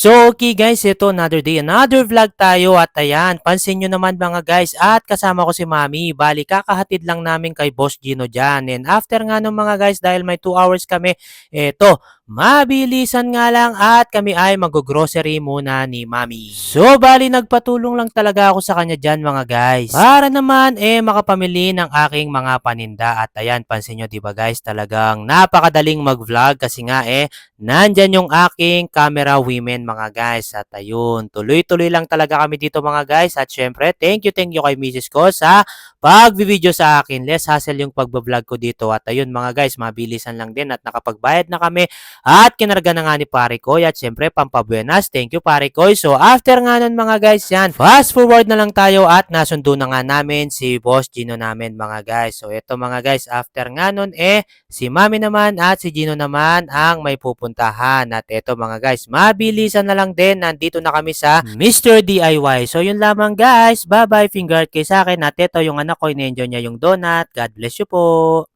So okay guys, ito another day, another vlog tayo at ayan, pansin nyo naman mga guys at kasama ko si Mami. Bali kakahatid lang namin kay Boss Gino dyan. And after nga nung mga guys, dahil may 2 hours kami, eto, mabilisan nga lang at kami ay mag-grocery muna ni Mami. So bali nagpatulong lang talaga ako sa kanya dyan mga guys. Para naman makapamili ng aking mga paninda. At ayan, pansin nyo diba guys, talagang napakadaling mag-vlog kasi nga nandyan yung aking camera women mga guys. At ayun, tuloy-tuloy lang talaga kami dito mga guys. At syempre, thank you kay Mrs. ko sa pag-video sa akin. Less hassle yung pag-vlog ko dito. At ayun mga guys, mabilisan lang din at nakapagbayad na kami. At kinarga na nga ni Pare Koy. At syempre, pampabuenas. Thank you Pare Koy. So after nga nun mga guys yan, fast forward na lang tayo at nasundo na nga namin si Boss Gino namin mga guys. So ito mga guys, after nga nun si Mami naman at si Gino naman ang may pupuntahan. At eto mga guys, mabilisan na lang din. Nandito na kami sa Mr. DIY. So yun lamang guys. Bye bye. Finger kay sa akin. At eto yung anak ko, in-enjoy niya yung donut. God bless you po.